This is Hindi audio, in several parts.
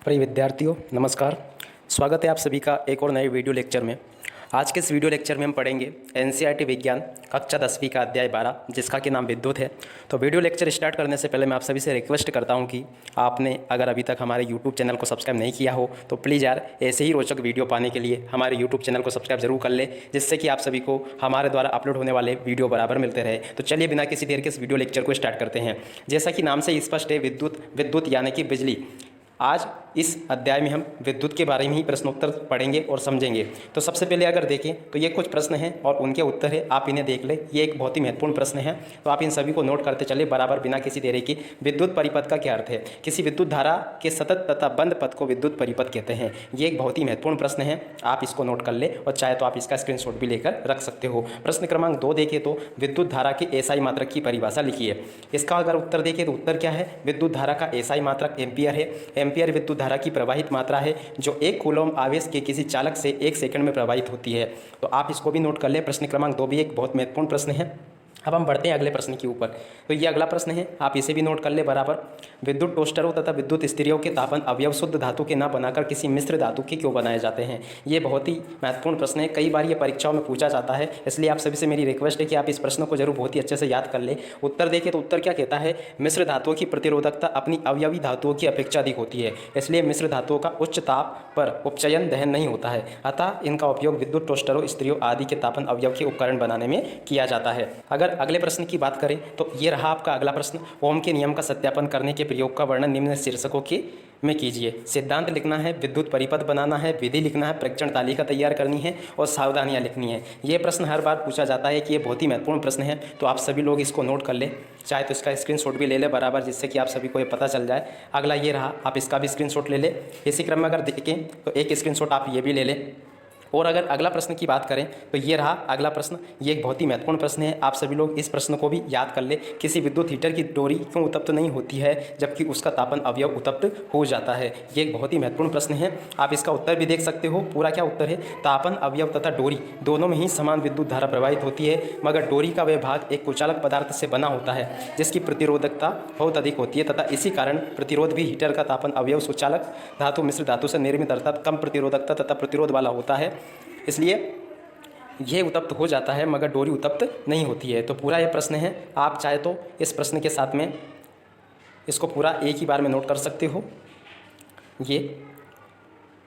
प्रिय विद्यार्थियों नमस्कार। स्वागत है आप सभी का एक और नए वीडियो लेक्चर में। आज के इस वीडियो लेक्चर में हम पढ़ेंगे एनसीईआरटी विज्ञान कक्षा 10वीं का अध्याय 12 जिसका कि नाम विद्युत है। तो वीडियो लेक्चर स्टार्ट करने से पहले मैं आप सभी से रिक्वेस्ट करता हूं कि आपने अगर अभी तक हमारे यूट्यूब चैनल को सब्सक्राइब नहीं किया हो तो प्लीज़ यार ऐसे ही रोचक वीडियो पाने के लिए हमारे यूट्यूब चैनल को सब्सक्राइब जरूर कर ले, जिससे कि आप सभी को हमारे द्वारा अपलोड होने वाले वीडियो बराबर मिलते रहे। तो चलिए बिना किसी देर के इस वीडियो लेक्चर को स्टार्ट करते हैं। जैसा कि नाम से स्पष्ट है विद्युत यानी कि बिजली। आज इस अध्याय में हम विद्युत के बारे में ही प्रश्नोत्तर पढ़ेंगे और समझेंगे। तो सबसे पहले अगर देखें तो ये कुछ प्रश्न हैं और उनके उत्तर है, आप इन्हें देख लें। ये एक बहुत ही महत्वपूर्ण प्रश्न है, तो आप इन सभी को नोट करते चले बराबर बिना किसी देरी की। विद्युत परिपथ का क्या अर्थ है? किसी विद्युत धारा के सतत तथा बंद पथ को विद्युत परिपथ कहते हैं। ये एक बहुत ही महत्वपूर्ण प्रश्न है, आप इसको नोट कर ले और चाहे तो आप इसका स्क्रीनशॉट भी लेकर रख सकते हो। प्रश्न क्रमांक 2 देखें तो विद्युत धारा के एसआई मात्रक की परिभाषा लिखिए। इसका अगर उत्तर देखें तो उत्तर क्या है? विद्युत धारा का एसआई मात्रक एम्पियर है। एम्पियर विद्युत धारा की प्रवाहित मात्रा है जो 1 कूलम आवेश के किसी चालक से 1 सेकंड में प्रवाहित होती है। तो आप इसको भी नोट कर लें। प्रश्न क्रमांक 2 भी एक बहुत महत्वपूर्ण प्रश्न है। अब हम बढ़ते हैं अगले प्रश्न के ऊपर। तो ये अगला प्रश्न है, आप इसे भी नोट कर ले बराबर। विद्युत टोस्टरों तथा विद्युत स्त्रियों के तापन अवयव शुद्ध धातु के न बनाकर किसी मिश्र धातु के क्यों बनाए जाते हैं? ये बहुत ही महत्वपूर्ण प्रश्न है, कई बार ये परीक्षाओं में पूछा जाता है, इसलिए आप सभी से मेरी रिक्वेस्ट है कि आप इस प्रश्न को जरूर बहुत ही अच्छे से याद कर ले। उत्तर देखिए तो उत्तर क्या कहता है? मिश्र धातुओं की प्रतिरोधकता अपनी अवयवी धातुओं की अपेक्षा अधिक होती है, इसलिए मिश्र धातुओं का उच्च ताप पर उपचयन दहन नहीं होता है, अतः इनका उपयोग विद्युत टोस्टरों स्त्रियों आदि के तापन अवयव के उपकरण बनाने में किया जाता है। अगर अगले प्रश्न की बात करें तो ये रहा आपका अगला प्रश्न। ओम के नियम का सत्यापन करने के प्रयोग का वर्णन निम्न शीर्षकों के में कीजिए। सिद्धांत लिखना है, विद्युत परिपथ बनाना है, विधि लिखना है, परीक्षण तालिका तैयार करनी है और सावधानियां लिखनी है। ये प्रश्न हर बार पूछा जाता है कि ये बहुत ही महत्वपूर्ण प्रश्न है, तो आप सभी लोग इसको नोट कर ले, चाहे तो इसका स्क्रीनशॉट भी ले ले बराबर, जिससे कि आप सभी को ये पता चल जाए। अगला ये रहा, आप इसका भी स्क्रीनशॉट ले ले। इसी क्रम में अगर देखें तो एक स्क्रीनशॉट आप ये भी ले लें। और अगर अगला प्रश्न की बात करें तो ये रहा अगला प्रश्न। ये एक बहुत ही महत्वपूर्ण प्रश्न है, आप सभी लोग इस प्रश्न को भी याद कर ले। किसी विद्युत हीटर की डोरी क्यों उत्तप्त नहीं होती है जबकि उसका तापन अवयव उत्तप्त हो जाता है? ये एक बहुत ही महत्वपूर्ण प्रश्न है, आप इसका उत्तर भी देख सकते हो। पूरा क्या उत्तर है? तापन अवयव तथा डोरी दोनों में ही समान विद्युत धारा प्रवाहित होती है, मगर डोरी का वह भाग एक कुचालक पदार्थ से बना होता है जिसकी प्रतिरोधकता बहुत अधिक होती है, तथा इसी कारण प्रतिरोध भी हीटर का तापन अवयव सुचालक धातु मिश्र धातु से निर्मित अर्थात कम प्रतिरोधकता तथा प्रतिरोध वाला होता है, इसलिए यह उत्तप्त हो जाता है मगर डोरी उत्तप्त नहीं होती है। तो पूरा यह प्रश्न है, आप चाहे तो इस प्रश्न के साथ में इसको पूरा एक ही बार में नोट कर सकते हो। ये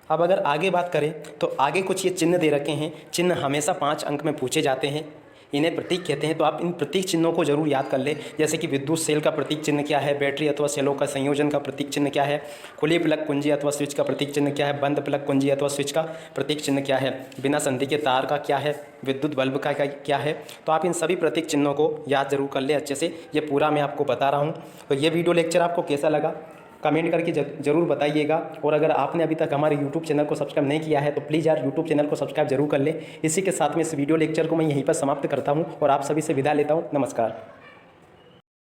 अब अगर आगे बात करें तो आगे कुछ ये चिन्ह दे रखे हैं। चिन्ह हमेशा 5 अंक में पूछे जाते हैं, इन्हें प्रतीक कहते हैं। तो आप इन प्रतीक चिन्हों को जरूर याद कर ले, जैसे कि विद्युत सेल का प्रतीक चिन्ह क्या है, बैटरी अथवा सेलों का संयोजन का प्रतीक चिन्ह क्या है, खुली प्लग कुंजी अथवा स्विच का प्रतीक चिन्ह क्या है, बंद प्लग कुंजी अथवा स्विच का प्रतीक चिन्ह क्या है, बिना संधि के तार का क्या है, विद्युत बल्ब का क्या है। तो आप इन सभी प्रतीक चिन्हों को याद जरूर कर ले अच्छे से। ये पूरा मैं आपको बता रहा हूँ। तो ये वीडियो लेक्चर आपको कैसा लगा कमेंट करके ज़रूर बताइएगा। और अगर आपने अभी तक हमारे यूट्यूब चैनल को सब्सक्राइब नहीं किया है तो प्लीज़ यार यूट्यूब चैनल को सब्सक्राइब जरूर कर ले। इसी के साथ में इस वीडियो लेक्चर को मैं यहीं पर समाप्त करता हूँ और आप सभी से विदा लेता हूँ। नमस्कार।